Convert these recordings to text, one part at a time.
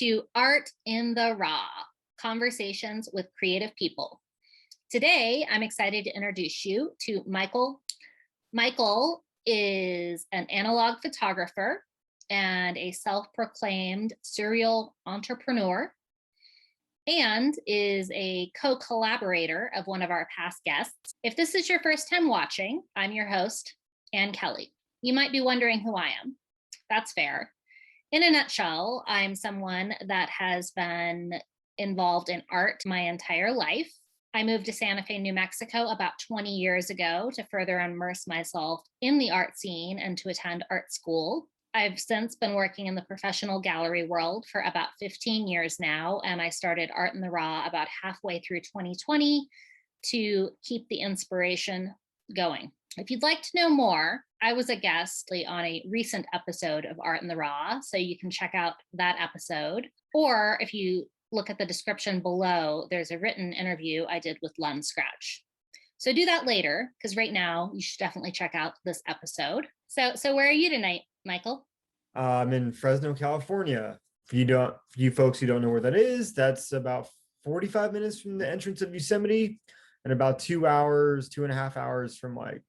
to Art in the Raw, Conversations with Creative People. Today, I'm excited to introduce you to Michael. Michael is an analog photographer and a self-proclaimed surreal entrepreneur, and is a co-collaborator of one of our past guests. If this is your first time watching, I'm your host, Ann Kelly. You might be wondering who I am. That's fair. In a nutshell, I'm someone that has been involved in art my entire life. I moved to Santa Fe, New Mexico about 20 years ago to further immerse myself in the art scene and to attend art school. I've since been working in the professional gallery world for about 15 years now, and I started Art in the Raw about halfway through 2020 to keep the inspiration going. If you'd like to know more, I was a guest on a recent episode of Art in the Raw, so you can check out that episode. Or if you look at the description below, there's a written interview I did with Lund Scratch. So do that later, because right now you should definitely check out this episode. So where are you tonight, Michael? I'm in Fresno, California. For you folks who don't know where that is, that's about 45 minutes from the entrance of Yosemite and about 2.5 hours from like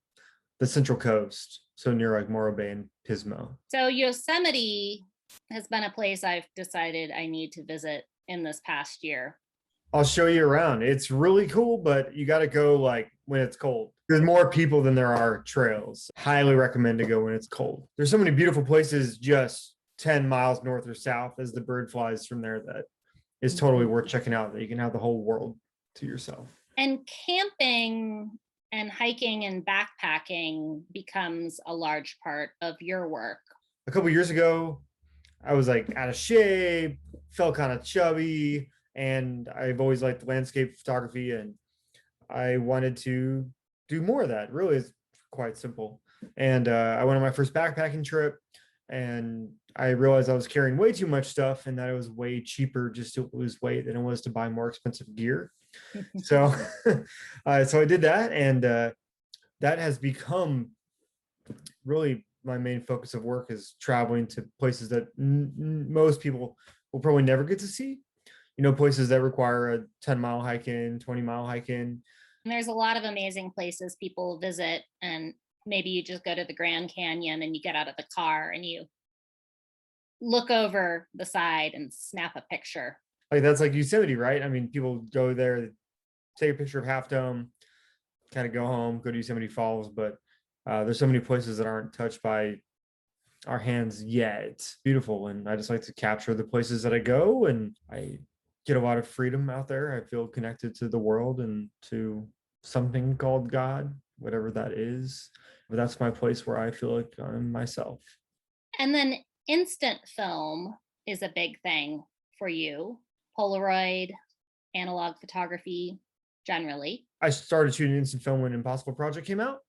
the Central Coast. So near like Morro Bay and Pismo. So Yosemite has been a place I've decided I need to visit in this past year. I'll show you around. It's really cool, but you got to go like when it's cold. There's more people than there are trails. Highly recommend to go when it's cold. There's so many beautiful places just 10 miles north or south as the bird flies from there that is totally worth checking out, that you can have the whole world to yourself. And camping and hiking and backpacking becomes a large part of your work. A couple years ago, I was like out of shape, felt kind of chubby, and I've always liked landscape photography, and I wanted to do more of that. Really, it's quite simple. And I went on my first backpacking trip, and I realized I was carrying way too much stuff, and that it was way cheaper just to lose weight than it was to buy more expensive gear. So I did that, and that has become really my main focus of work, is traveling to places that most people will probably never get to see. You know, places that require a 10-mile hike in, 20-mile hike in. And there's a lot of amazing places people visit, and maybe you just go to the Grand Canyon and you get out of the car and you look over the side and snap a picture. Like that's like Yosemite, right? I mean, people go there, take a picture of Half Dome, kind of go home, go to Yosemite Falls, but there's so many places that aren't touched by our hands yet. It's beautiful, and I just like to capture the places that I go, and I get a lot of freedom out there. I feel connected to the world and to something called God, whatever that is. But that's my place where I feel like I'm myself. And then instant film is a big thing for you. Polaroid, analog photography, generally. I started shooting instant film when Impossible Project came out,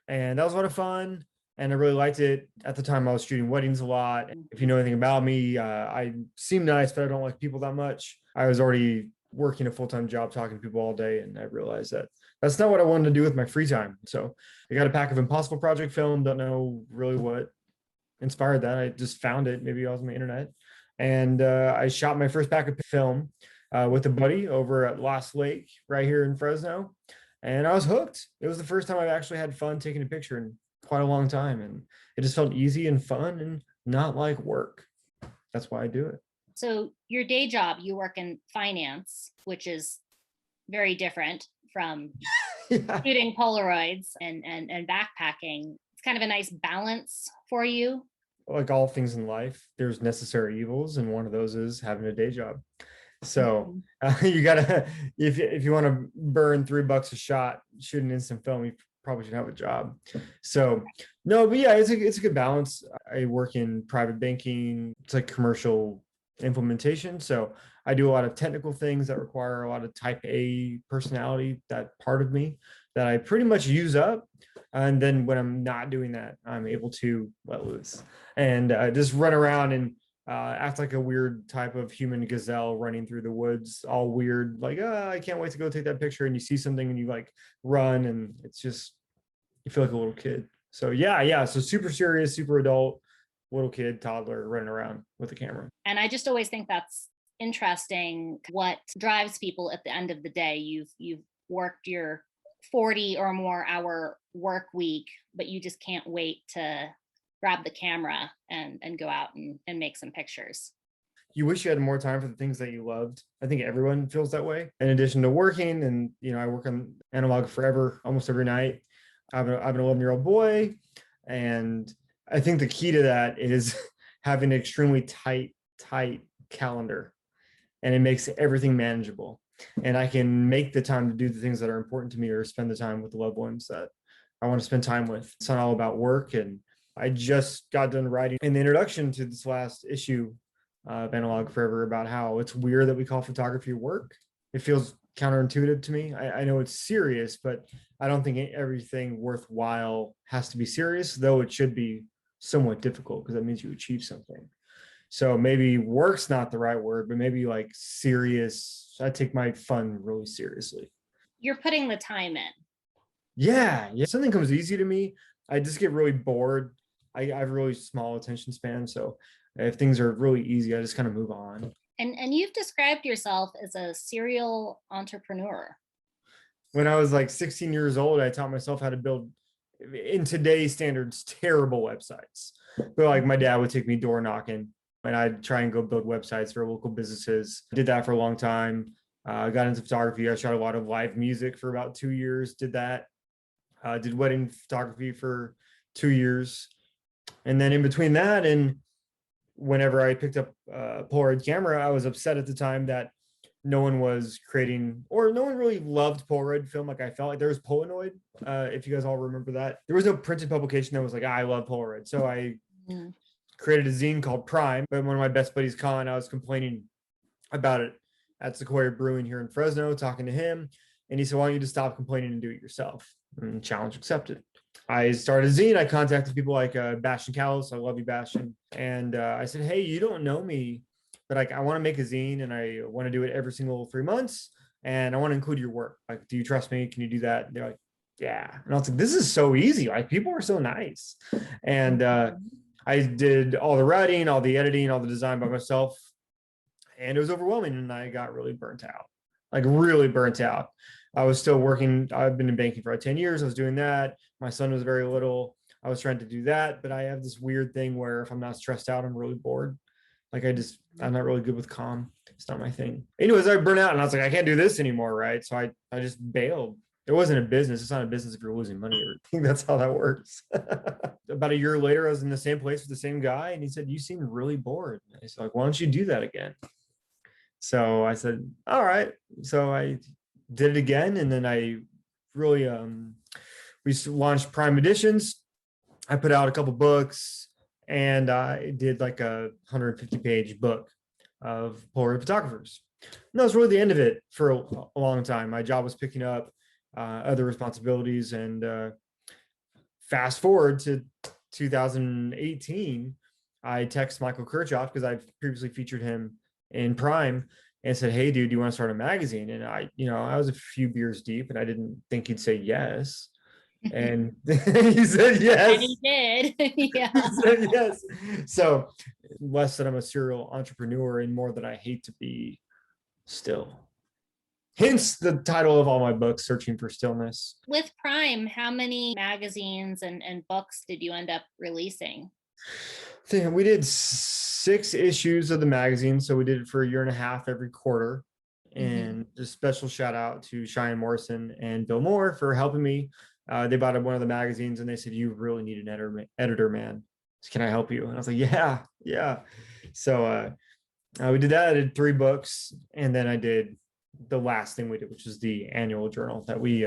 and that was a lot of fun. And I really liked it. At the time, I was shooting weddings a lot. If you know anything about me, I seem nice, but I don't like people that much. I was already working a full-time job talking to people all day, and I realized that that's not what I wanted to do with my free time. So I got a pack of Impossible Project film. Don't know really what inspired that. I just found it. Maybe I was on the internet. And I shot my first pack of film with a buddy over at Lost Lake right here in Fresno. And I was hooked. It was the first time I actually had fun taking a picture in quite a long time. And it just felt easy and fun and not like work. That's why I do it. So your day job, you work in finance, which is very different from shooting Polaroids and backpacking. It's kind of a nice balance for you. Like all things in life, there's necessary evils, and one of those is having a day job. So you gotta, if you want to burn $3 a shot shooting instant film, you probably should have a job. So no, but yeah, it's a good balance. I work in private banking. It's like commercial implementation. So I do a lot of technical things that require a lot of type A personality, that part of me that I pretty much use up. And then when I'm not doing that, I'm able to let loose and just run around and act like a weird type of human gazelle running through the woods, all weird, like, I can't wait to go take that picture. And you see something and you like run, and it's just, you feel like a little kid. So yeah. So super serious, super adult, little kid, toddler running around with a camera. And I just always think that's interesting what drives people at the end of the day. You've worked your 40 or more hour work week, but you just can't wait to grab the camera and go out and make some pictures. You wish you had more time for the things that you loved. I think everyone feels that way. In addition to working, and I work on Analogue forever, almost every night. I have an 11-year-old boy, and I think the key to that is having an extremely tight calendar, and it makes everything manageable. And I can make the time to do the things that are important to me, or spend the time with the loved ones that I want to spend time with. It's not all about work. And I just got done writing in the introduction to this last issue of Analogue Forever about how it's weird that we call photography work. It feels counterintuitive to me. I know it's serious, but I don't think everything worthwhile has to be serious, though it should be somewhat difficult because that means you achieve something. So maybe work's not the right word, but maybe like serious. I take my fun really seriously. You're putting the time in. Yeah. Something comes easy to me, I just get really bored. I have a really small attention span. So if things are really easy, I just kind of move on. And you've described yourself as a serial entrepreneur. When I was like 16 years old, I taught myself how to build, in today's standards, terrible websites. But like my dad would take me door knocking, and I'd try and go build websites for local businesses. Did that for a long time. Got into photography. I shot a lot of live music for about 2 years. Did that. Did wedding photography for 2 years. And then in between that, and whenever I picked up a Polaroid camera, I was upset at the time that no one was creating, or no one really loved Polaroid film. Like I felt like there was Polaroid, if you guys all remember that. There was no printed publication that was like, I love Polaroid. So I created a zine called Prime. But one of my best buddies, Colin, I was complaining about it at Sequoia Brewing here in Fresno, talking to him. And he said, why don't you just stop complaining and do it yourself? And challenge accepted. I started a zine. I contacted people like Bastion Callis. I love you, Bastion. And I said, hey, you don't know me, but like I want to make a zine and I want to do it every single 3 months. And I want to include your work. Like, do you trust me? Can you do that? And they're like, yeah. And I was like, this is so easy. Like, people are so nice. And I did all the writing, all the editing, all the design by myself. And it was overwhelming. And I got really burnt out, like really burnt out. I was still working. I've been in banking for 10 years. I was doing that. My son was very little. I was trying to do that, but I have this weird thing where if I'm not stressed out, I'm really bored. Like I'm not really good with calm. It's not my thing. Anyways, I burned out and I was like, I can't do this anymore, right? So I just bailed. It wasn't a business. It's not a business if you're losing money. I think that's how that works. About a year later, I was in the same place with the same guy, and he said, you seem really bored. I said, like, why don't you do that again? So I said, all right. So I did it again, and then I really we launched Prime Editions. I put out a couple books, and I did like a 150-page book of Polaroid photographers. And that was really the end of it for a long time. My job was picking up other responsibilities, and fast forward to 2018, I text Michael Kirchhoff, because I've previously featured him in Prime, and said, hey, dude, do you want to start a magazine? And I was a few beers deep, and I didn't think he'd say yes. And he said yes. And he did. Yeah. He said yes. So less that I'm a serial entrepreneur and more that I hate to be still. Hence the title of all my books, Searching for Stillness. With Prime, how many magazines and books did you end up releasing? We did 6 issues of the magazine. So we did it for a year and a half every quarter. And a special shout out to Cheyenne Morrison and Bill Moore for helping me. They bought one of the magazines and they said, you really need an editor, man. Can I help you? And I was like, yeah. So we did that. I did 3 books. And then I did the last thing we did, which is the annual journal that we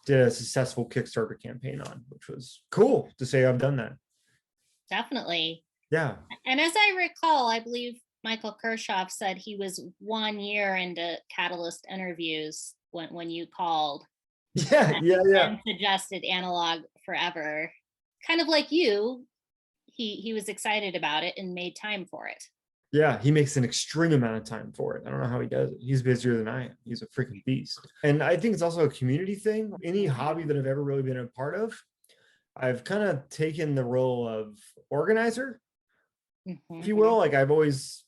did a successful Kickstarter campaign on, which was cool to say I've done that. Definitely. Yeah. And as I recall, I believe Michael Kirchhoff said he was 1 year into Catalyst interviews when you called. Yeah. And suggested Analogue forever. Kind of like you, he was excited about it and made time for it. Yeah, he makes an extreme amount of time for it. I don't know how he does it. He's busier than I am. He's a freaking beast. And I think it's also a community thing. Any hobby that I've ever really been a part of, I've kind of taken the role of organizer. if you will. Like I've always,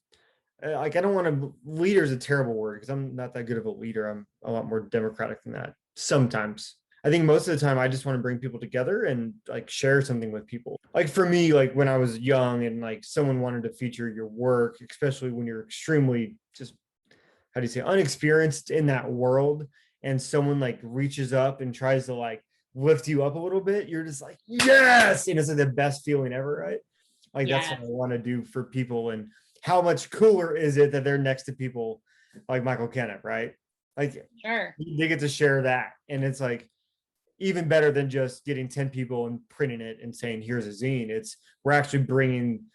like I don't want to, leader is a terrible word because I'm not that good of a leader. I'm a lot more democratic than that. Sometimes. I think most of the time I just want to bring people together and like share something with people. Like for me, like when I was young and like someone wanted to feature your work, especially when you're extremely just, how do you say, unexperienced in that world, and someone like reaches up and tries to like lift you up a little bit, you're just like, yes. And it's like the best feeling ever, right? Like that's what I want to do for people. And how much cooler is it that they're next to people like Michael Kenneth, right? Like they get to share that. And it's like even better than just getting 10 people and printing it and saying, here's a zine. It's we're actually bringing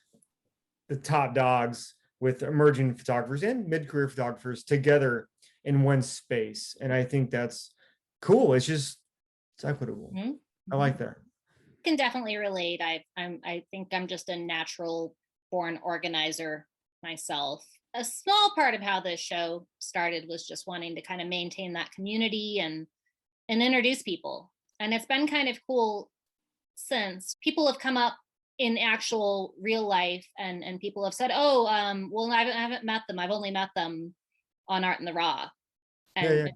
the top dogs with emerging photographers and mid-career photographers together in one space. And I think that's cool. It's equitable. I like that. Can definitely relate. I think I'm just a natural born organizer myself. A small part of how this show started was just wanting to kind of maintain that community and introduce people. And it's been kind of cool since people have come up in actual real life and people have said, oh, well, I haven't met them. I've only met them on Art in the Raw. And,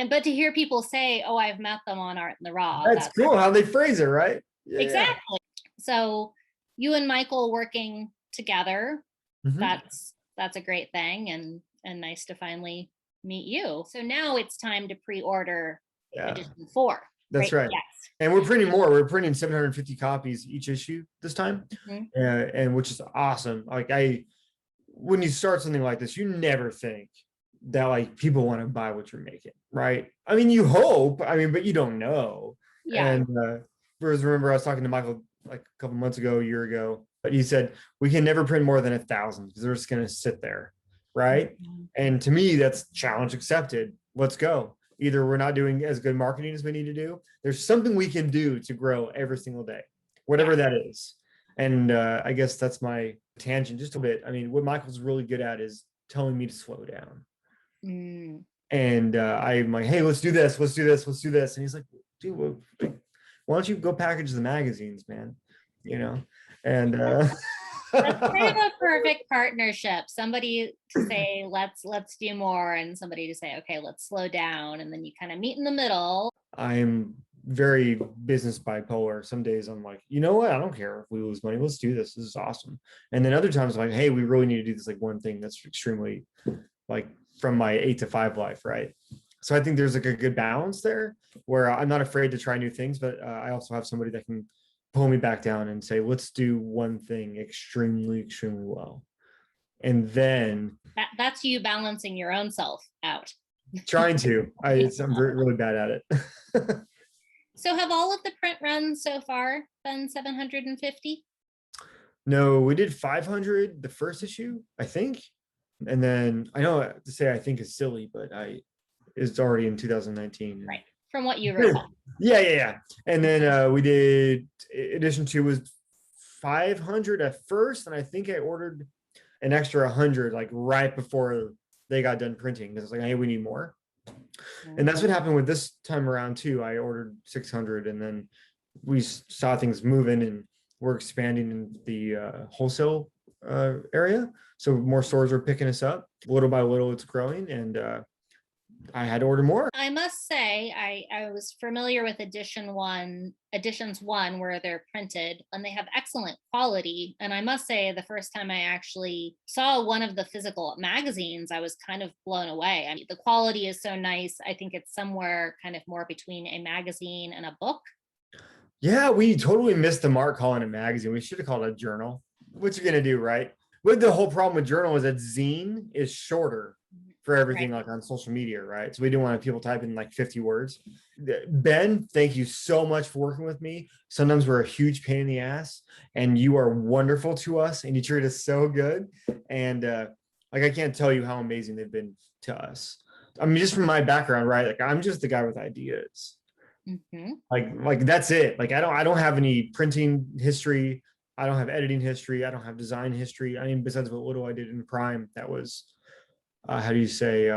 but to hear people say, oh, I've met them on Art in the Raw. That's cool how they phrase it, right? Yeah, exactly. So you and Michael working together, that's a great thing and nice to finally meet you. So now it's time to pre-order edition 4. That's right. Yes. And we're printing more. We're printing 750 copies each issue this time, and which is awesome. Like when you start something like this, you never think that like people want to buy what you're making, right? I mean, you hope. I mean, but you don't know. Yeah. And remember, I was talking to Michael like a couple months ago, a year ago, but he said we can never print more than 1,000 because they're just going to sit there, right? And to me, that's challenge accepted. Let's go. Either we're not doing as good marketing as we need to do. There's something we can do to grow every single day, whatever that is. And I guess that's my tangent just a bit. I mean, what Michael's really good at is telling me to slow down. And I'm like, hey, let's do this. Let's do this. Let's do this. And he's like, dude, why don't you go package the magazines, man? You know? And that's kind of a perfect partnership. Somebody to say, let's do more, and somebody to say, okay, let's slow down. And then you kind of meet in the middle. I'm very business bipolar. Some days I'm like, you know what? I don't care if we lose money. Let's do this. This is awesome. And then other times I'm like, hey, we really need to do this like one thing that's extremely like from my 8 to 5 life, right? So I think there's like a good balance there where I'm not afraid to try new things, but I also have somebody that can pull me back down and say, let's do one thing extremely, extremely well. And then that's you balancing your own self out. Trying to. I'm really bad at it. So have all of the print runs so far been 750? No, we did 500 the first issue, I think. And then I know to say I think is silly, but it's already in 2019. Right. From what you recall. Yeah. And then we did edition 2 was 500 at first, and I think I ordered an extra 100 like right before they got done printing because it's like, hey, we need more. And that's what happened with this time around too. I ordered 600, and then we saw things moving, and we're expanding in the wholesale area. So more stores are picking us up. Little by little, it's growing, and I had to order more. I must say, I was familiar with editions one where they're printed and they have excellent quality. And I must say, the first time I actually saw one of the physical magazines, I was kind of blown away. I mean, the quality is so nice. I think it's somewhere kind of more between a magazine and a book. Yeah, we totally missed the mark calling it a magazine. We should have called it a journal. What you gonna do, right? But the whole problem with journal is that zine is shorter for everything, like on social media, right? So we didn't want people typing like 50 words. Ben, thank you so much for working with me. Sometimes we're a huge pain in the ass, and you are wonderful to us, and you treat us so good. And like I can't tell you how amazing they've been to us. I mean, just from my background, right? Like I'm just the guy with ideas. Like that's it. Like I don't have any printing history. I don't have editing history. I don't have design history. I mean, besides what little I did in Prime, that was how do you say,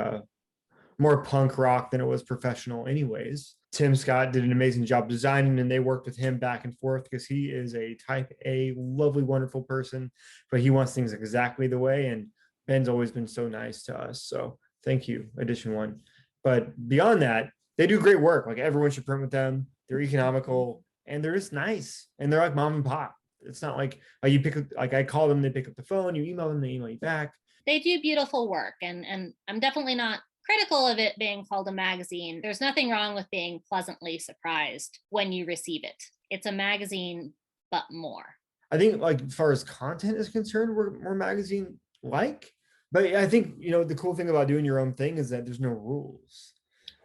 more punk rock than it was professional anyways. Tim Scott did an amazing job designing, and they worked with him back and forth because he is a type A, lovely, wonderful person, but he wants things exactly the way. And Ben's always been so nice to us. So thank you, Edition One. But beyond that, they do great work. Like everyone should print with them. They're economical and they're just nice. And they're like mom and pop. It's not like you pick up, like I call them, they pick up the phone, you email them, they email you back. They do beautiful work. And I'm definitely not critical of it being called a magazine. There's nothing wrong with being pleasantly surprised when you receive it. It's a magazine, but more. I think like as far as content is concerned, we're magazine like, but I think, the cool thing about doing your own thing is that there's no rules.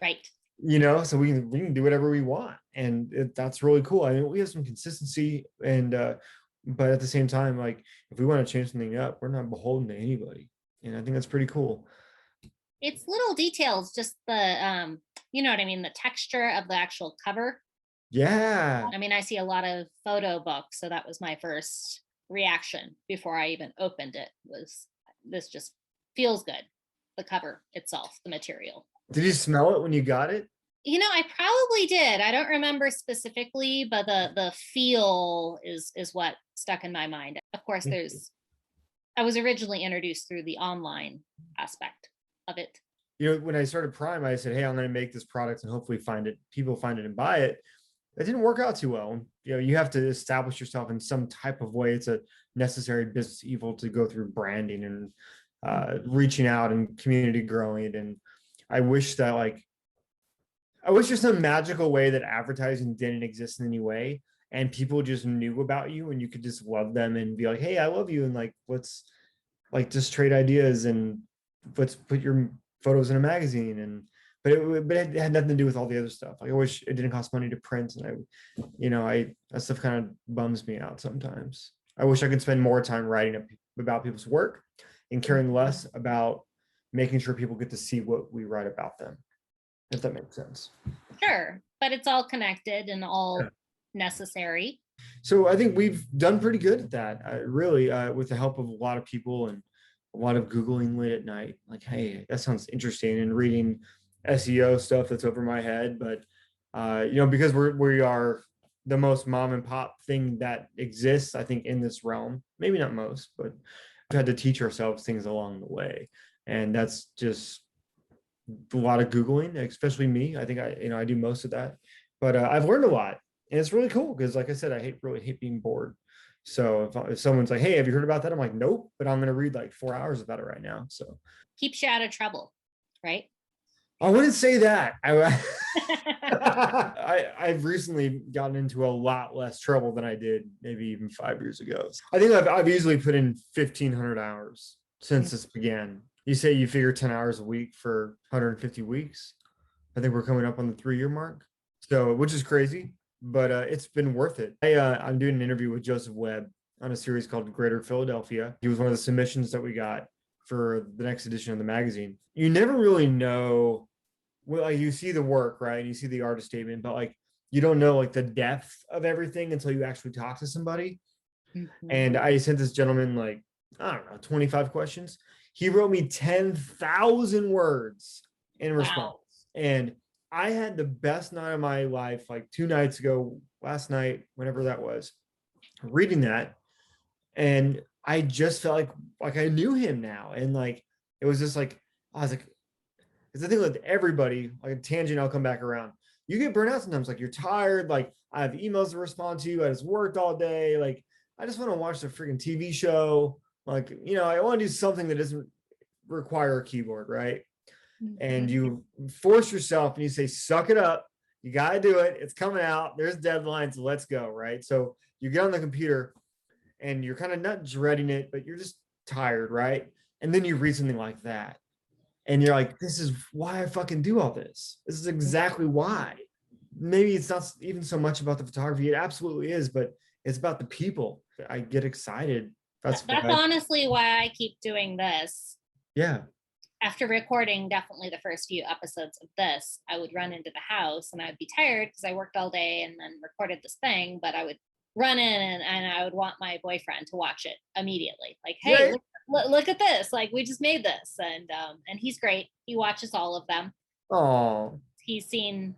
Right. So we can do whatever we want. And that's really cool. I mean, we have some consistency and, but at the same time, like if we want to change something up, we're not beholden to anybody. And I think that's pretty cool. It's little details, just the, you know what I mean? The texture of the actual cover. Yeah. I mean, I see a lot of photo books. So that was my first reaction before I even opened it, was this just feels good. The cover itself, the material. Did you smell it when you got it? I probably did. I don't remember specifically, but the feel is what stuck in my mind. Of course, I was originally introduced through the online aspect of it. When I started Prime, I said, hey, I'm going to make this product and hopefully people find it and buy it. That didn't work out too well. You have to establish yourself in some type of way. It's a necessary business evil to go through branding and reaching out and community growing. And I wish there's some magical way that advertising didn't exist in any way and people just knew about you and you could just love them and be like, hey, I love you. And like, let's like just trade ideas and let's put your photos in a magazine. But it had nothing to do with all the other stuff. I wish it didn't cost money to print. And that stuff kind of bums me out sometimes. I wish I could spend more time writing about people's work and caring less about making sure people get to see what we write about them, if that makes sense. Sure, but it's all connected and all necessary. So I think we've done pretty good at that, really, with the help of a lot of people and a lot of Googling late at night. Like, hey, that sounds interesting, and reading SEO stuff that's over my head. But because we are the most mom and pop thing that exists, I think, in this realm. Maybe not most, but we've had to teach ourselves things along the way. And that's just a lot of Googling, especially me. I think I do most of that, but I've learned a lot and it's really cool. Cause like I said, I really hate being bored. So if someone's like, hey, have you heard about that? I'm like, nope, but I'm going to read like 4 hours about it right now. So keeps you out of trouble, right? I wouldn't say that. I've recently gotten into a lot less trouble than I did maybe even 5 years ago. I think I've easily put in 1,500 hours since this began. You say you figure 10 hours a week for 150 weeks. I think we're coming up on the 3-year mark. So, which is crazy, but it's been worth it. I'm doing an interview with Joseph Webb on a series called Greater Philadelphia. He was one of the submissions that we got for the next edition of the magazine. You never really know, well, like you see the work, right? You see the artist statement, but like you don't know like the depth of everything until you actually talk to somebody. Mm-hmm. And I sent this gentleman like, I don't know, 25 questions. He wrote me 10,000 words in response. Wow. And I had the best night of my life, like 2 nights ago, last night, whenever that was, reading that. And I just felt like I knew him now. And like, it was just like, I was like, it's the thing with everybody, like a tangent, I'll come back around. You get burnt out sometimes, like you're tired, like I have emails to respond to, I just worked all day. Like, I just want to watch the freaking TV show. Like, I want to do something that doesn't require a keyboard, right? Mm-hmm. And you force yourself and you say, suck it up. You got to do it. It's coming out. There's deadlines. Let's go, right? So you get on the computer and you're kind of not dreading it, but you're just tired, right? And then you read something like that. And you're like, this is why I fucking do all this. This is exactly why. Maybe it's not even so much about the photography. It absolutely is, but it's about the people. I get excited. That's honestly why I keep doing this. Yeah. After recording definitely the first few episodes of this, I would run into the house and I would be tired because I worked all day and then recorded this thing, but I would run in and I would want my boyfriend to watch it immediately. Like, hey, look at this. Like, we just made this. And he's great. He watches all of them. Oh, He's seen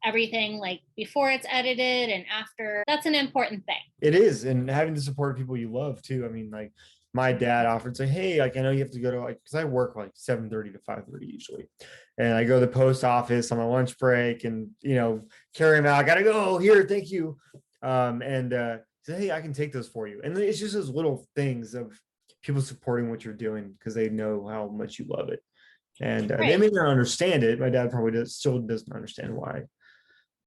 everything like before it's edited and after. That's an important thing. it is. And having the support of people you love too. I mean, like my dad offered to say, hey, like I know you have to go to, like, because I work like 7:30 to 5:30 usually. And I go to the post office on my lunch break and, carry them out. I gotta go here, thank you. And say, hey, I can take those for you. And it's just those little things of people supporting what you're doing because they know how much you love it. And they Right. may not understand it. My dad probably still doesn't understand why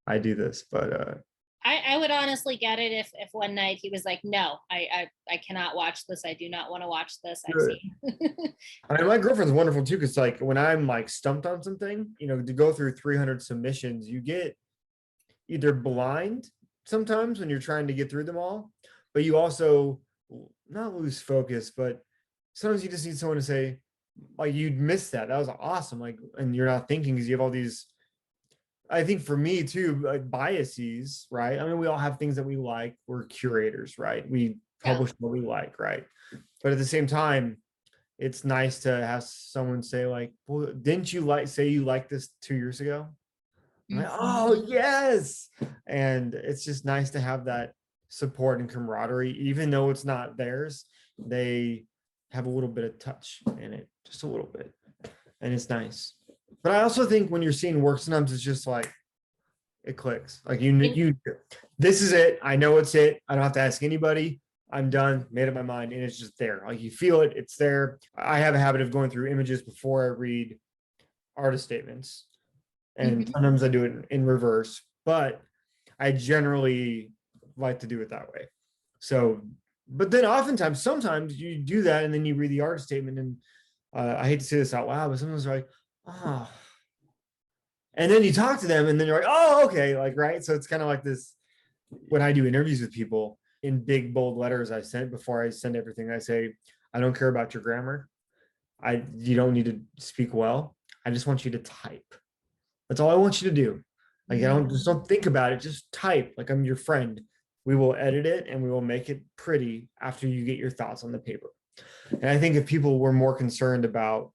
I do this, but I would honestly get it if one night he was like, no, I cannot watch this. I do not want to watch this. I've seen. I mean, my girlfriend's wonderful too, because like when I'm like stumped on something, to go through 300 submissions, you get either blind sometimes when you're trying to get through them all, but you also not lose focus, but sometimes you just need someone to say, like, you'd miss that. That was awesome. Like, and you're not thinking because you have all these, I think for me too, like biases, right? I mean, we all have things that we like. We're curators, right? We Yeah. publish what we like, right? But at the same time, it's nice to have someone say like, well, didn't you say you liked this 2 years ago? I'm like, oh yes. And it's just nice to have that support and camaraderie, even though it's not theirs. They have a little bit of touch in it, just a little bit. And it's nice. But I also think when you're seeing work, sometimes it's just like it clicks. Like this is it. I know it's it. I don't have to ask anybody. I'm done, made up my mind, and it's just there. Like you feel it, it's there. I have a habit of going through images before I read artist statements. And sometimes I do it in reverse, but I generally like to do it that way. So, but then oftentimes, sometimes you do that and then you read the artist statement, and I hate to say this out loud, but sometimes they're like, oh, and then you talk to them and then you're like, oh, okay, like, right. So it's kind of like this when I do interviews with people in big bold letters I sent before I send everything, I say, I don't care about your grammar. You don't need to speak well. I just want you to type. That's all I want you to do. Like I don't think about it, just type. Like I'm your friend. We will edit it and we will make it pretty after you get your thoughts on the paper. And I think if people were more concerned about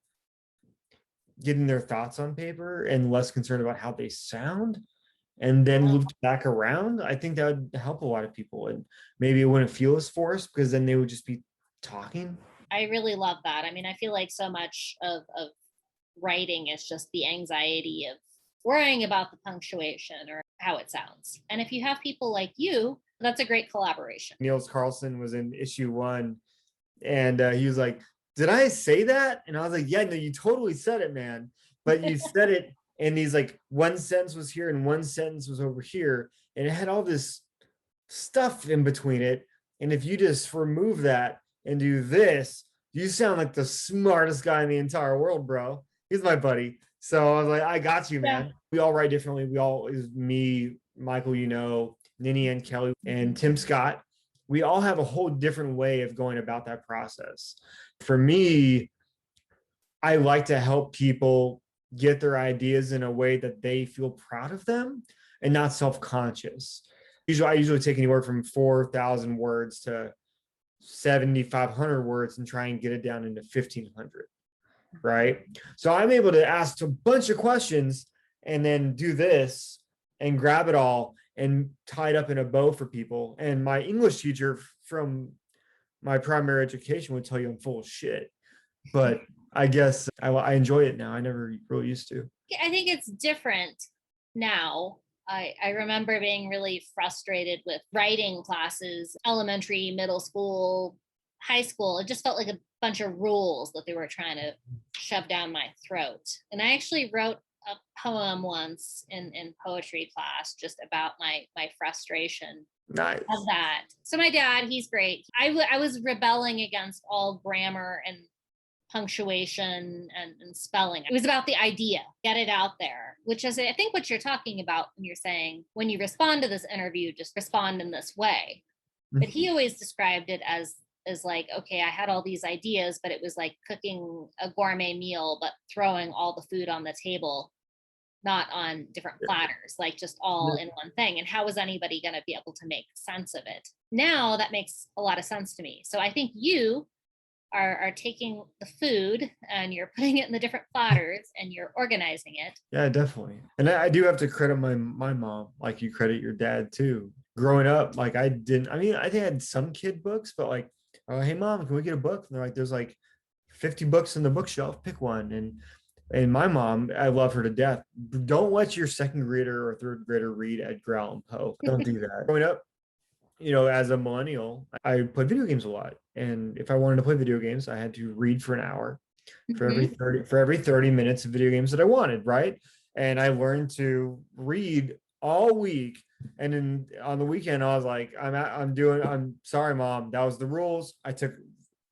getting their thoughts on paper and less concerned about how they sound, and then looped back around, I think that would help a lot of people. And maybe it wouldn't feel as forced because then they would just be talking. I really love that. I mean, I feel like so much of writing is just the anxiety of worrying about the punctuation or how it sounds. And if you have people like you, that's a great collaboration. Niels Carlson was in issue 1 and he was like, did I say that? And I was like, yeah, no, you totally said it, man. But you said it and he's like, one sentence was here and one sentence was over here. And it had all this stuff in between it. And if you just remove that and do this, you sound like the smartest guy in the entire world, bro. He's my buddy. So I was like, I got you, man. Yeah. We all write differently. We all, is me, Michael, Nini and Kelly and Tim Scott. We all have a whole different way of going about that process. For me, I like to help people get their ideas in a way that they feel proud of them and not self-conscious. I usually take anywhere from 4,000 words to 7,500 words and try and get it down into 1,500, right? So I'm able to ask a bunch of questions and then do this and grab it all and tie it up in a bow for people. And my English teacher from my primary education would tell you I'm full of shit. But I guess I enjoy it now. I never really used to. I think it's different now. I remember being really frustrated with writing classes, elementary, middle school, high school. It just felt like a bunch of rules that they were trying to shove down my throat. And I actually wrote a poem once in poetry class just about my frustration. Nice. Of that. So my dad, he's great. I was rebelling against all grammar and punctuation and spelling. It was about the idea, get it out there, which is, I think, what you're talking about when you're saying, when you respond to this interview, just respond in this way. But he always described it as like, okay, I had all these ideas, but it was like cooking a gourmet meal, but throwing all the food on the table, not on different platters, like just all in one thing. And how was anybody going to be able to make sense of it? Now that makes a lot of sense to me. So I think you are taking the food and you're putting it in the different platters and you're organizing it. Yeah, definitely. And I do have to credit my mom, like you credit your dad too. Growing up, like I didn't, I mean, I think I had some kid books, but like, oh, hey mom, can we get a book? And they're like, there's like 50 books in the bookshelf, pick one. And my mom, I love her to death. Don't let your second grader or third grader read Edgar Allan Poe. Don't do that. Growing up, as a millennial, I played video games a lot. And if I wanted to play video games, I had to read for an hour for every 30 minutes of video games that I wanted, right? And I learned to read all week. And then on the weekend, I was like, I'm sorry, mom. That was the rules. I took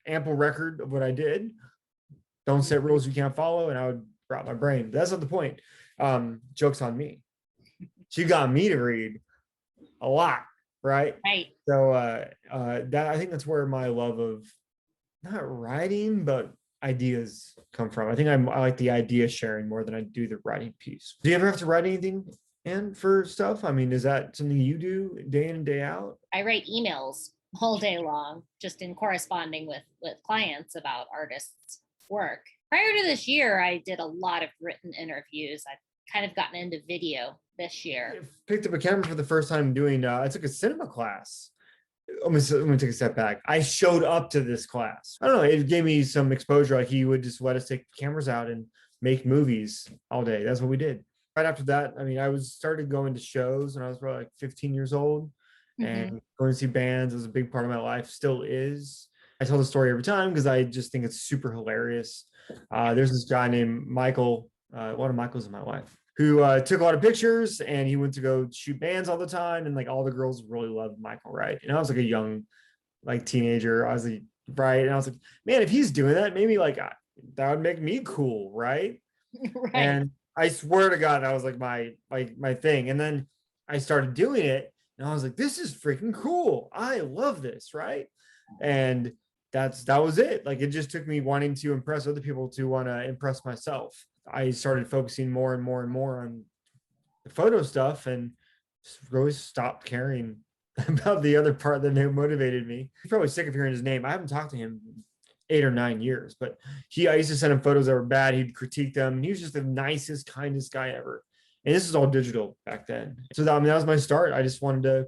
ample record of what I did. Don't set rules you can't follow. And I would rot my brain. But that's not the point. Joke's on me. She got me to read a lot, right? Right. So that I think that's where my love of not writing, but ideas come from. I think I like the idea sharing more than I do the writing piece. Do you ever have to write anything for stuff? I mean, is that something you do day in and day out? I write emails all day long, just in corresponding with clients about artists' work. Prior to this year, I did a lot of written interviews. I've kind of gotten into video this year. I picked up a camera for the first time doing, I took a cinema class. Let me take a step back. I showed up to this class. I don't know. It gave me some exposure. Like he would just let us take cameras out and make movies all day. That's what we did. Right after that, I mean, started going to shows when I was probably like 15 years old, and going to see bands was a big part of my life. Still is. I tell the story every time because I just think it's super hilarious. There's this guy named Michael, one of Michael's in my life, who took a lot of pictures, and he went to go shoot bands all the time. And like all the girls really loved Michael, right? And I was like a young, like teenager. I was like, right. And I was like, man, if he's doing that, maybe like that would make me cool, right? Right. And I swear to God, that was like my thing. And then I started doing it, and I was like, this is freaking cool. I love this, right? And that was it. Like it just took me wanting to impress other people to want to impress myself. I started focusing more and more and more on the photo stuff, and really stopped caring about the other part that motivated me. He's probably sick of hearing his name. I haven't talked to him 8 or 9 years, but I used to send him photos that were bad. He'd critique them. He was just the nicest, kindest guy ever. And this is all digital back then. So that was my start. I just wanted to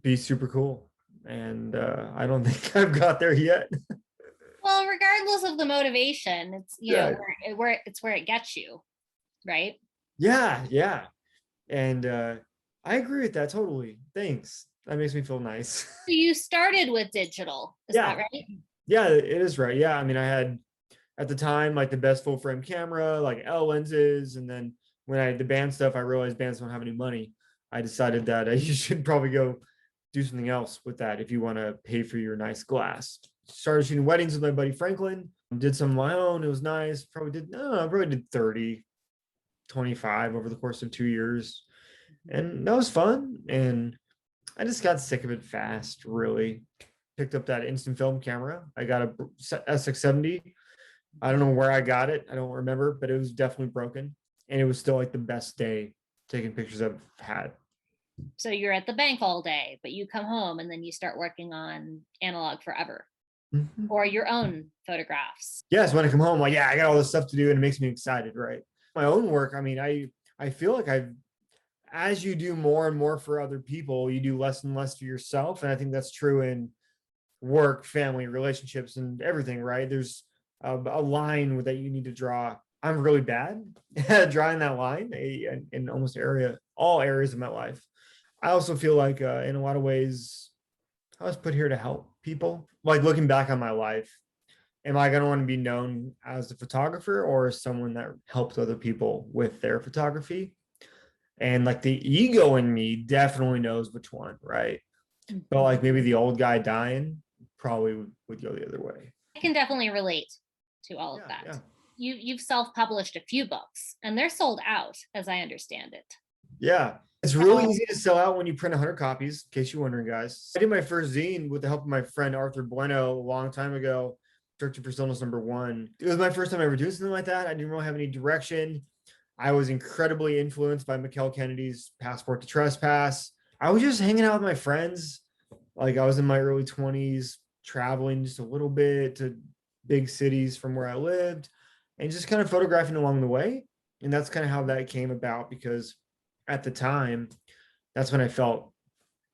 be super cool. And I don't think I've got there yet. Well, regardless of the motivation, it's where it gets you, right? Yeah. And I agree with that totally. Thanks. That makes me feel nice. So you started with digital, is that right? Yeah, it is right. Yeah, I mean, I had at the time like the best full frame camera, like L lenses, and then when I had the band stuff, I realized bands don't have any money. I decided that you should probably go do something else with that if you want to pay for your nice glass. Started shooting weddings with my buddy Franklin. Did some of my own. It was nice. Probably did 30, 25 over the course of 2 years. And that was fun. And I just got sick of it fast, really. Picked up that instant film camera. I got a SX70. I don't know where I got it. I don't remember, but it was definitely broken. And it was still like the best day taking pictures I've had. So you're at the bank all day, but you come home and then you start working on Analogue forever. Or your own photographs. Yes, when I come home, like, I got all this stuff to do, and it makes me excited, right? My own work, I mean, I feel like as you do more and more for other people, you do less and less for yourself. And I think that's true in work, family, relationships, and everything, right? There's a line that you need to draw. I'm really bad at drawing that line in almost all areas of my life. I also feel like in a lot of ways, I was put here to help people. Like looking back on my life, am I going to want to be known as a photographer or as someone that helped other people with their photography? And like the ego in me definitely knows which one, right? But like maybe the old guy dying probably would go the other way. I can definitely relate to all of that. Yeah. You've self-published a few books, and they're sold out, as I understand it. Yeah. It's really easy to sell out when you print 100 copies, in case you're wondering, guys. I did my first zine with the help of my friend Arthur Bueno a long time ago, Searching for Stillness #1. It was my first time ever doing something like that. I didn't really have any direction. I was incredibly influenced by Mikkel Kennedy's Passport to Trespass. I was just hanging out with my friends. Like I was in my early 20s, traveling just a little bit to big cities from where I lived and just kind of photographing along the way. And that's kind of how that came about, because at the time, that's when I felt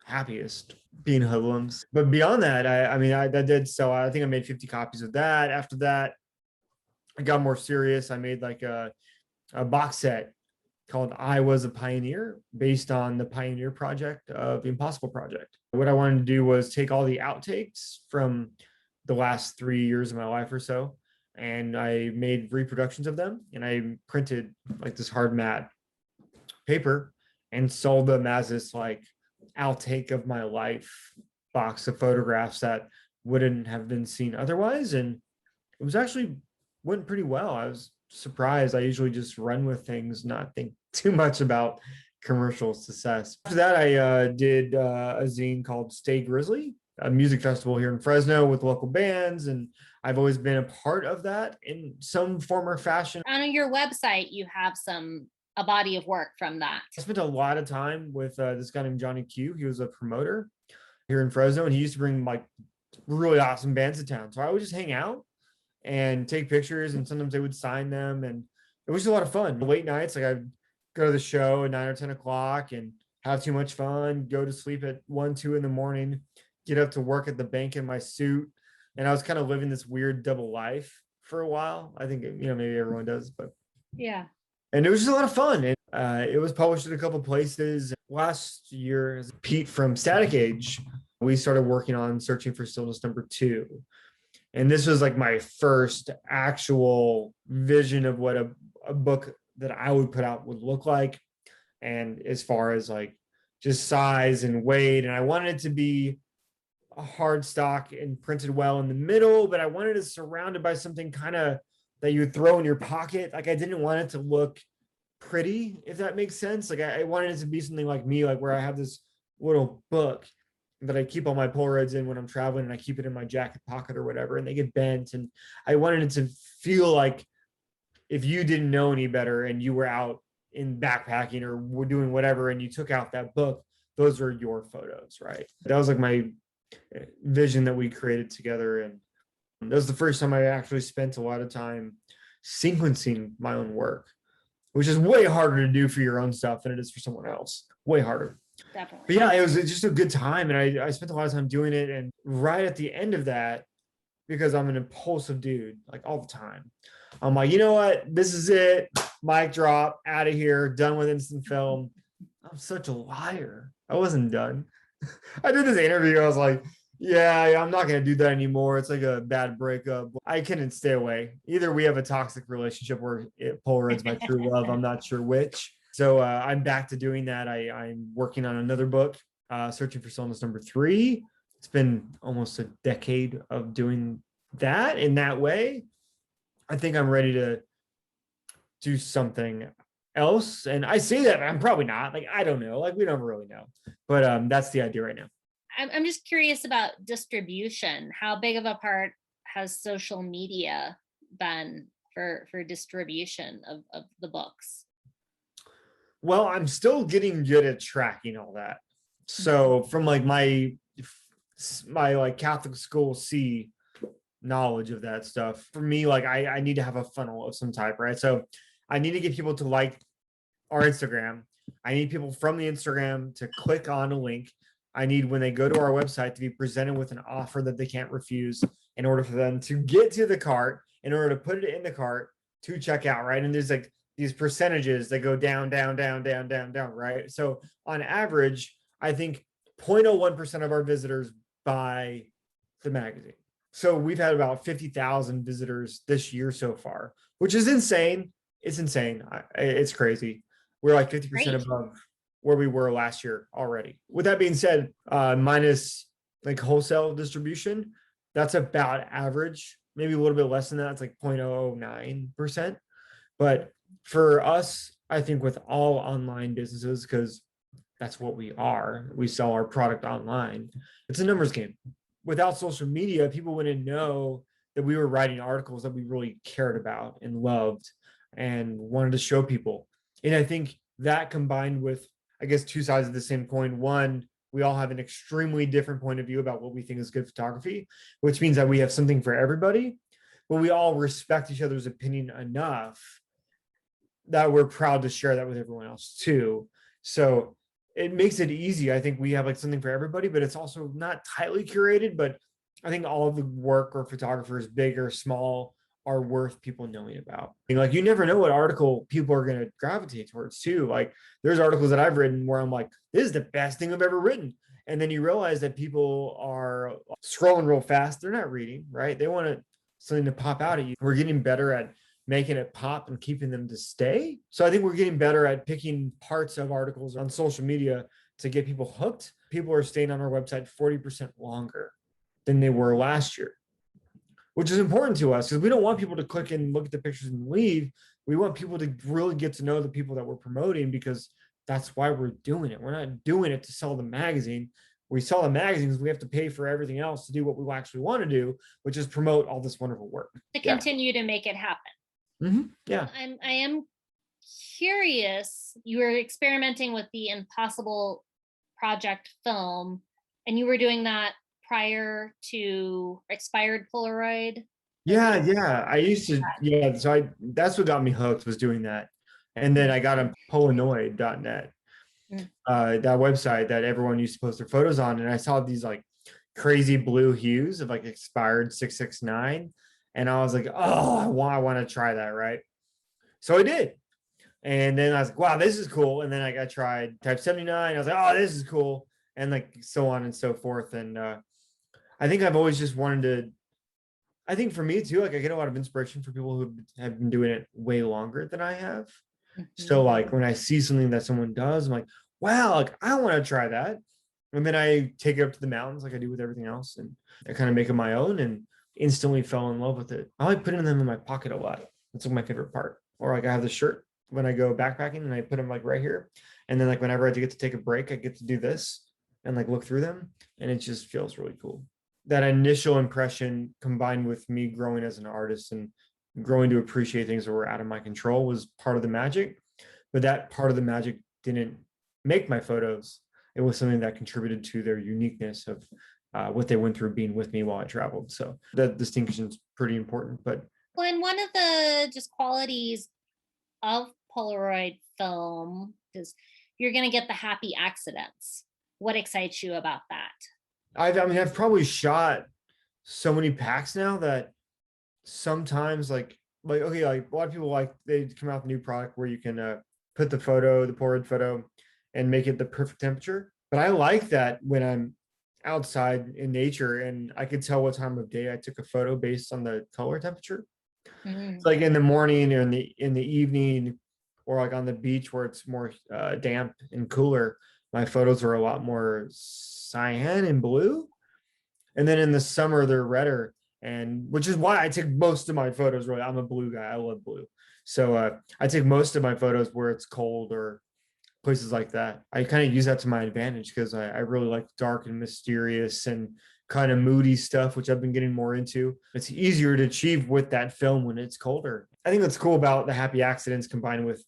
happiest, being hoodlums. But beyond that, I mean, that did sell out. I think I made 50 copies of that. After that, I got more serious. I made like a box set called I Was a Pioneer, based on the Pioneer project of the Impossible Project. What I wanted to do was take all the outtakes from the last 3 years of my life or so, and I made reproductions of them, and I printed like this hard matte paper and sold them as this like outtake of my life box of photographs that wouldn't have been seen otherwise. And it was actually went pretty well. I was surprised. I usually just run with things, not think too much about commercial success. After that, I did a zine called Stay Grizzly, a music festival here in Fresno with local bands, and I've always been a part of that in some form or fashion. On your website, you have a body of work from that. I spent a lot of time with this guy named Johnny Q. He was a promoter here in Fresno, and he used to bring like really awesome bands to town. So I would just hang out and take pictures, and sometimes they would sign them, and it was just a lot of fun. Late nights, like I'd go to the show at 9 or 10 o'clock and have too much fun, go to sleep at 1, 2 in the morning, get up to work at the bank in my suit. And I was kind of living this weird double life for a while. I think, maybe everyone does, but yeah. And it was just a lot of fun. And it was published in a couple places. Last year, Pete from Static Age, we started working on Searching for Stillness #2. And this was like my first actual vision of what a book that I would put out would look like. And as far as like just size and weight, and I wanted it to be a hard stock and printed well in the middle, but I wanted it surrounded by something kind of that you would throw in your pocket. Like I didn't want it to look pretty, if that makes sense. Like I wanted it to be something like me, like where I have this little book that I keep all my Polaroids in when I'm traveling, and I keep it in my jacket pocket or whatever, and they get bent. And I wanted it to feel like if you didn't know any better and you were out in backpacking or were doing whatever, and you took out that book, those are your photos, right? That was like my vision that we created together. And that was the first time I actually spent a lot of time sequencing my own work, which is way harder to do for your own stuff than it is for someone else. Way harder. Definitely. But yeah, it was just a good time. And I spent a lot of time doing it. And right at the end of that, because I'm an impulsive dude, like all the time, I'm like, you know what? This is it. Mic drop, out of here, done with instant film. I'm such a liar. I wasn't done. I did this interview. I was like, yeah, I'm not going to do that anymore. It's like a bad breakup. I couldn't stay away. Either we have a toxic relationship or Polaroid's my true love. I'm not sure which. So I'm back to doing that. I'm working on another book, Searching for Stillness #3. It's been almost a decade of doing that in that way. I think I'm ready to do something else. And I say that, I'm probably not. Like, I don't know. Like, we don't really know. But that's the idea right now. I'm just curious about distribution. How big of a part has social media been for distribution of the books? Well, I'm still getting good at tracking all that. So from like my like Catholic school C knowledge of that stuff, for me, like I need to have a funnel of some type, right? So I need to get people to like our Instagram. I need people from the Instagram to click on a link. I need, when they go to our website, to be presented with an offer that they can't refuse in order for them to get to the cart, in order to put it in the cart to check out, right? And there's like these percentages that go down, down, down, down, down, down, right? So on average, I think 0.01% of our visitors buy the magazine. So we've had about 50,000 visitors this year so far, which is insane. It's insane. It's crazy. We're like 50% above where we were last year already. With that being said, minus like wholesale distribution, that's about average, maybe a little bit less than that. It's like 0.09%. But for us, I think with all online businesses, because that's what we are, we sell our product online, it's a numbers game. Without social media, people wouldn't know that we were writing articles that we really cared about and loved and wanted to show people. And I think that, combined with, I guess, two sides of the same coin. One, we all have an extremely different point of view about what we think is good photography, which means that we have something for everybody, but we all respect each other's opinion enough that we're proud to share that with everyone else too. So it makes it easy. I think we have like something for everybody, but it's also not tightly curated, but I think all of the work or photographers, big or small, are worth people knowing about. Like, you never know what article people are going to gravitate towards too. Like, there's articles that I've written where I'm like, this is the best thing I've ever written. And then you realize that people are scrolling real fast. They're not reading, right? They want something to pop out at you. We're getting better at making it pop and keeping them to stay. So I think we're getting better at picking parts of articles on social media to get people hooked. People are staying on our website 40% longer than they were last year, which is important to us because we don't want people to click and look at the pictures and leave. We want people to really get to know the people that we're promoting, because that's why we're doing it. We're not doing it to sell the magazine. We sell the magazines, we have to pay for everything else to do what we actually want to do, which is promote all this wonderful work. To continue to make it happen. Yeah. I am curious, you were experimenting with the Impossible Project film, and you were doing that prior to expired Polaroid. Yeah. I used to, so that's what got me hooked, was doing that. And then I got on Polaroid.net, that website that everyone used to post their photos on. And I saw these like crazy blue hues of like expired 669. And I was like, oh, I want to try that, right? So I did. And then I was like, wow, this is cool. And then I tried type 79. I was like, oh, this is cool. And like so on and so forth. And I think I've always just wanted to, I think for me too, like I get a lot of inspiration from people who have been doing it way longer than I have. So like when I see something that someone does, I'm like, wow, like I want to try that. And then I take it up to the mountains like I do with everything else. And I kind of make it my own and instantly fell in love with it. I like putting them in my pocket a lot. That's like my favorite part. Or like I have the shirt when I go backpacking and I put them like right here. And then like whenever I get to take a break, I get to do this and like look through them. And it just feels really cool. That initial impression combined with me growing as an artist and growing to appreciate things that were out of my control was part of the magic. But that part of the magic didn't make my photos. It was something that contributed to their uniqueness of what they went through being with me while I traveled. So that distinction is pretty important. But well, and one of the just qualities of Polaroid film is you're going to get the happy accidents. What excites you about that? I've probably shot so many packs now that sometimes like okay, like a lot of people like they come out with a new product where you can put the Polaroid photo and make it the perfect temperature. But I like that when I'm outside in nature and I could tell what time of day I took a photo based on the color temperature. It's like in the morning or in the evening, or like on the beach where it's more damp and cooler, my photos are a lot more cyan and blue. And then in the summer they're redder, and which is why I take most of my photos. Really, I'm a blue guy. I love blue. So I take most of my photos where it's cold or places like that. I kind of use that to my advantage because I really like dark and mysterious and kind of moody stuff, which I've been getting more into. It's easier to achieve with that film when it's colder. I think what's cool about the happy accidents combined with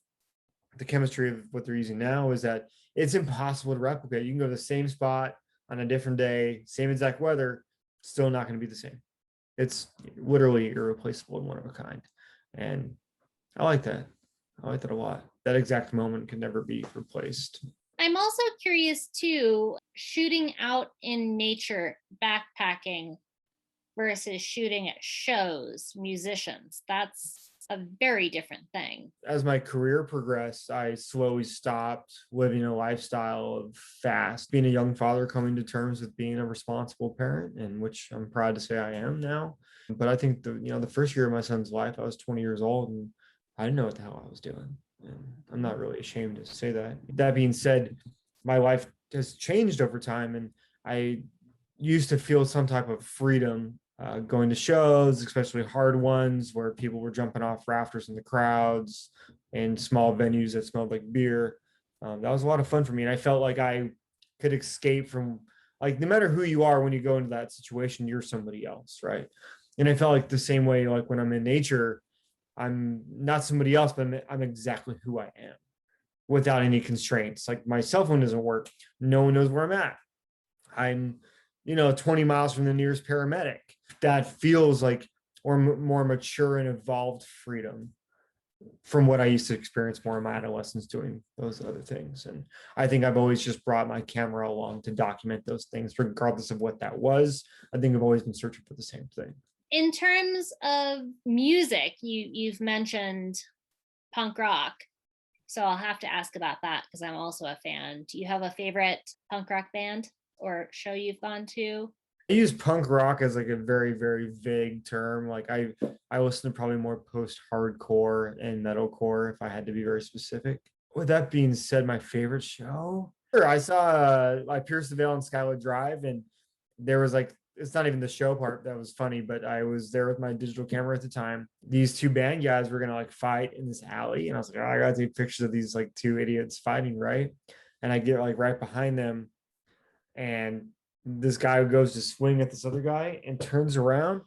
the chemistry of what they're using now is that it's impossible to replicate. You can go to the same spot on a different day, same exact weather, still not going to be the same. It's literally irreplaceable and one of a kind. And I like that. I like that a lot. That exact moment can never be replaced. I'm also curious too, shooting out in nature, backpacking versus shooting at shows, musicians. That's a very different thing. As my career progressed, I slowly stopped living a lifestyle of fast, being a young father, coming to terms with being a responsible parent, and which I'm proud to say I am now. But I think the first year of my son's life, I was 20 years old and I didn't know what the hell I was doing. And I'm not really ashamed to say that. That being said, my life has changed over time, and I used to feel some type of freedom going to shows, especially hard ones where people were jumping off rafters in the crowds and small venues that smelled like beer. That was a lot of fun for me. And I felt like I could escape from, like, no matter who you are, when you go into that situation, you're somebody else, right? And I felt like the same way, like when I'm in nature, I'm not somebody else, but I'm exactly who I am without any constraints. Like my cell phone doesn't work. No one knows where I'm at. I'm, 20 miles from the nearest paramedic. That feels like more mature and evolved freedom from what I used to experience more in my adolescence doing those other things. And I think I've always just brought my camera along to document those things, regardless of what that was. I think I've always been searching for the same thing. In terms of music, you've mentioned punk rock. So I'll have to ask about that because I'm also a fan. Do you have a favorite punk rock band or show you've gone to? I use punk rock as like a very, very vague term. Like I listen to probably more post-hardcore and metalcore if I had to be very specific. With that being said, my favorite show? Sure, I saw I Pierced the Veil on Skylar Drive, and there was like, it's not even the show part that was funny, but I was there with my digital camera at the time. These two band guys were gonna like fight in this alley, and I was like, oh, I gotta take pictures of these like two idiots fighting, right? And I get like right behind them, and this guy goes to swing at this other guy and turns around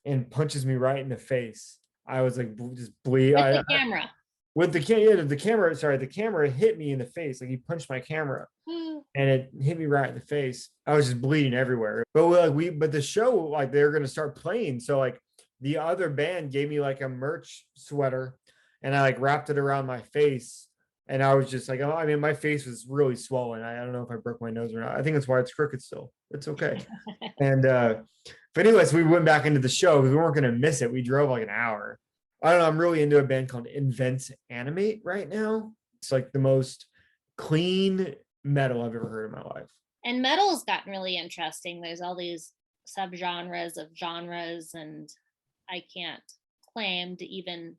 and punches me right in the face. I was like, just bleed. With the camera. With the camera, sorry, the camera hit me in the face. Like he punched my camera and it hit me right in the face. I was just bleeding everywhere. But but the show, like they were going to start playing. So like the other band gave me like a merch sweater and I like wrapped it around my face. And I was just like, oh, I mean, my face was really swollen. I don't know if I broke my nose or not. I think that's why it's crooked still. It's okay. And but anyways, we went back into the show because we weren't going to miss it. We drove like an hour. I don't know. I'm really into a band called Invent Animate right now. It's like the most clean metal I've ever heard in my life. And metal's gotten really interesting. There's all these subgenres of genres, and I can't claim to even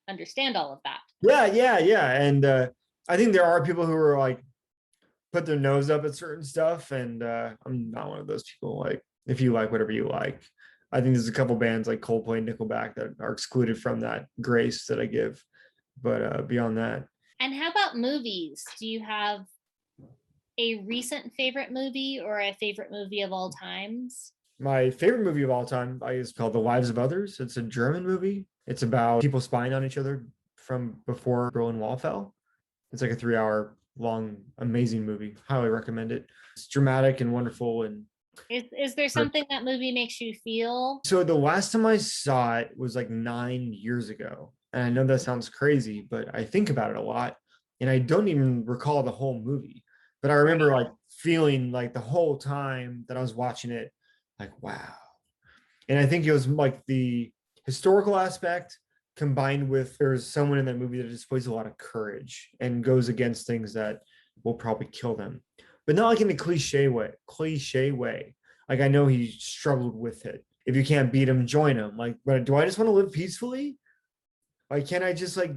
understand all of that. Yeah. And I think there are people who are like put their nose up at certain stuff, and I'm not one of those people. Like, if you like whatever you like, I think there's a couple bands like Coldplay, Nickelback that are excluded from that grace that I give. But beyond that. And how about movies? Do you have a recent favorite movie or a favorite movie of all times? My favorite movie of all time is called The Lives of Others. It's a German movie. It's about people spying on each other from before Berlin Wall fell. It's like a 3-hour long, amazing movie. Highly recommend it. It's dramatic and wonderful. And is there something that movie makes you feel? So the last time I saw it was like 9 years ago. And I know that sounds crazy, but I think about it a lot. And I don't even recall the whole movie. But I remember like feeling like the whole time that I was watching it, like, wow. And I think it was like the historical aspect combined with there's someone in that movie that displays a lot of courage and goes against things that will probably kill them, but not like in a cliche way. Like, I know he struggled with it. If you can't beat him, join him. Like, but do I just want to live peacefully? Like, can't I just like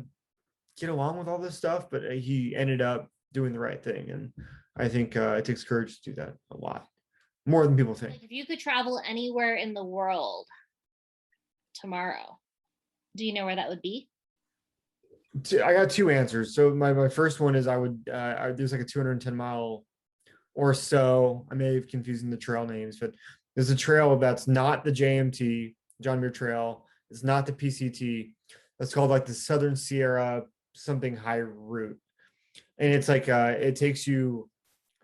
get along with all this stuff? But he ended up doing the right thing. And I think it takes courage to do that a lot, more than people think. If you could travel anywhere in the world tomorrow, do you know where that would be? I got two answers. So my first one is I would, there's like a 210-mile or so. I may have confusing the trail names, but there's a trail that's not the JMT, John Muir Trail. It's not the PCT. That's called like the Southern Sierra something high route. And it's like, it takes you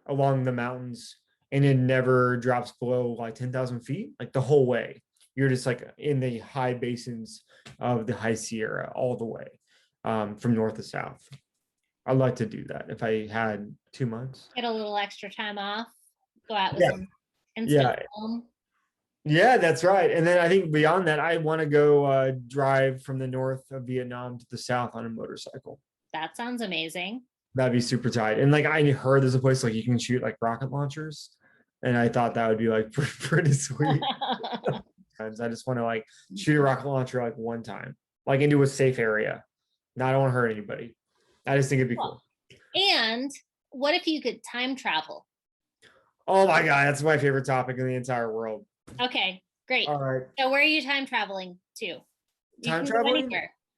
along the mountains and it never drops below like 10,000 feet, like the whole way. You're just like in the high basins of the High Sierra all the way, from north to south. I'd like to do that if I had 2 months. Get a little extra time off, go out with some instant film. Yeah, that's right. And then I think beyond that, I want to go drive from the north of Vietnam to the south on a motorcycle. That sounds amazing. That'd be super tight. And like, I heard there's a place like you can shoot like rocket launchers, and I thought that would be like pretty sweet. I just want to like shoot a rocket launcher like one time, like into a safe area. Now, I don't want to hurt anybody. I just think it'd be cool. And what if you could time travel? Oh my God, that's my favorite topic in the entire world. Okay, great. All right. So where are you time traveling to? Time traveling?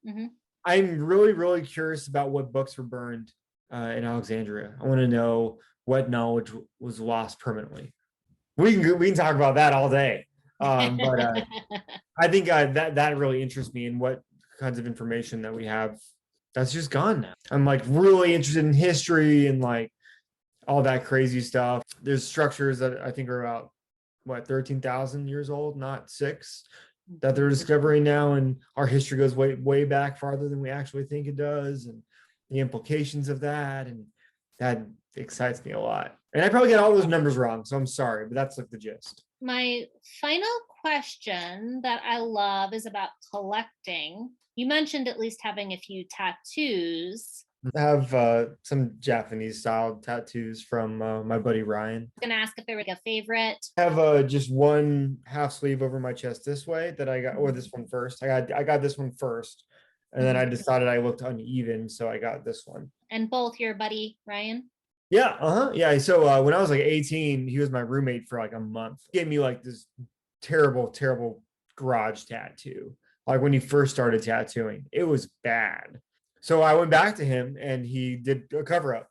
Mm-hmm. I'm really, really curious about what books were burned in Alexandria. I want to know what knowledge was lost permanently. We can talk about that all day. But I think that really interests me in what kinds of information that we have that's just gone now. I'm like really interested in history and like all that crazy stuff. There's structures that I think are about, what, 13,000 years old, not 6, that they're discovering now. And our history goes way, way back farther than we actually think it does. And the implications of that. And that excites me a lot. And I probably get all those numbers wrong, so I'm sorry, but that's like the gist. My final question that I love is about collecting. You mentioned at least having a few tattoos. I have some Japanese style tattoos from my buddy Ryan. I'm gonna ask if they're like a favorite. I have just one half sleeve over my chest this way that I got, or this one first. I got this one first, and then I decided I looked uneven, so I got this one. And both your buddy Ryan? Yeah, yeah. So when I was like 18, he was my roommate for like a month. He gave me like this terrible, terrible garage tattoo. Like when he first started tattooing, it was bad. So I went back to him and he did a cover up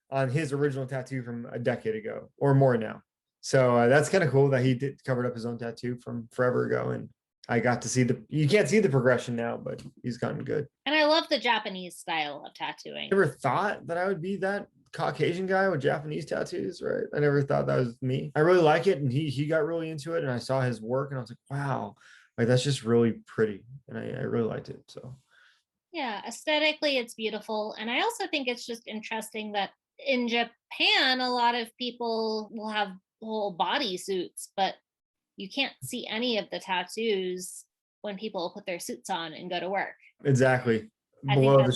on his original tattoo from a decade ago or more now. So that's kind of cool that he did covered up his own tattoo from forever ago. And I got to see you can't see the progression now, but he's gotten good. And I love the Japanese style of tattooing. I never thought that I would be that Caucasian guy with Japanese tattoos, right? I never thought that was me. I really like it. And he got really into it. And I saw his work and I was like, wow, like that's just really pretty. And I really liked it. So yeah, aesthetically it's beautiful. And I also think it's just interesting that in Japan, a lot of people will have whole body suits, but you can't see any of the tattoos when people put their suits on and go to work. Exactly. Below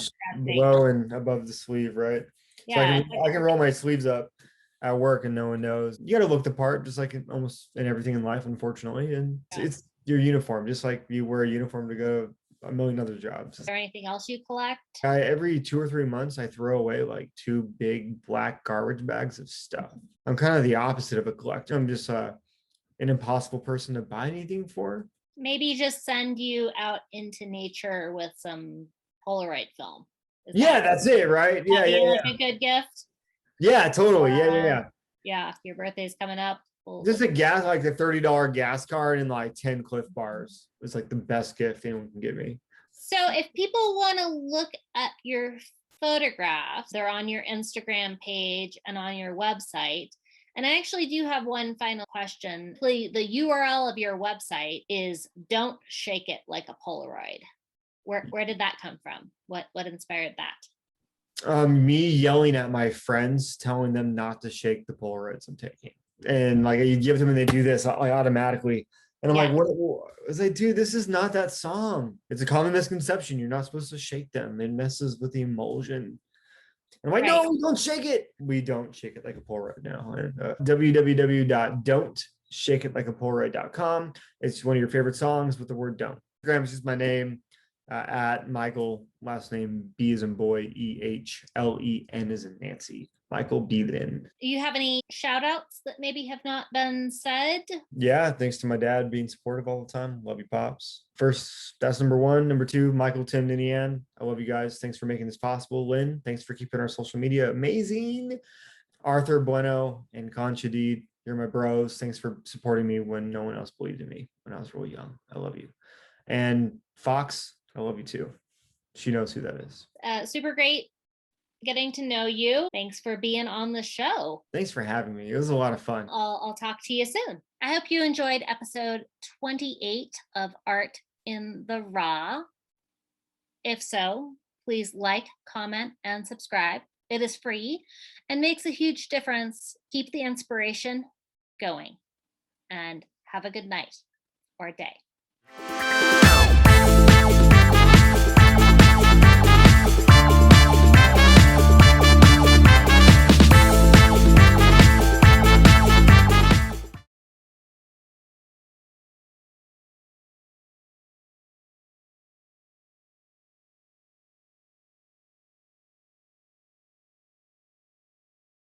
and above the sleeve, right? Yeah, so I can roll my sleeves up at work and no one knows. You got to look the part, just like almost in everything in life, unfortunately. And it's your uniform, just like you wear a uniform to go a million other jobs. Is there anything else you collect? Every 2 or 3 months, I throw away like 2 big black garbage bags of stuff. I'm kind of the opposite of a collector. I'm just an impossible person to buy anything for. Maybe just send you out into nature with some Polaroid film. That's it, right? Yeah, like a good gift. Yeah, totally. Yeah. Yeah, your birthday's coming up. Just a gas, like the $30 gas card and like 10 Cliff Bars. It's like the best gift anyone can give me. So if people want to look at your photographs, they're on your Instagram page and on your website. And I actually do have one final question. The URL of your website is Don't Shake It Like a Polaroid. Where did that come from? What inspired that? Me yelling at my friends, telling them not to shake the Polaroids I'm taking. And like you give them and they do this like automatically. And I'm like, what? I was like, dude, this is not that song. It's a common misconception. You're not supposed to shake them. It messes with the emulsion. And I'm like, no, we don't shake it. We don't shake it like a Polaroid now. www.don'tshakeitlikeapolaroid.com. It's one of your favorite songs with the word don't. Instagram is just my name. At Michael, last name B as in boy, EHLEN as in Nancy. Michael Behlen. Do you have any shout outs that maybe have not been said? Yeah, thanks to my dad being supportive all the time. Love you, Pops. First, that's number 1. Number 2, Michael, Tim, Ninian. I love you guys. Thanks for making this possible. Lynn, thanks for keeping our social media amazing. Arthur, Bueno, and Candid, you're my bros. Thanks for supporting me when no one else believed in me when I was really young. I love you. And Fox, I love you too. She knows who that is. Super great getting to know you. Thanks for being on the show. Thanks for having me. It was a lot of fun. I'll talk to you soon. I hope you enjoyed episode 28 of Art in the Raw. If so, please like, comment, and subscribe. It is free and makes a huge difference. Keep the inspiration going and have a good night or day.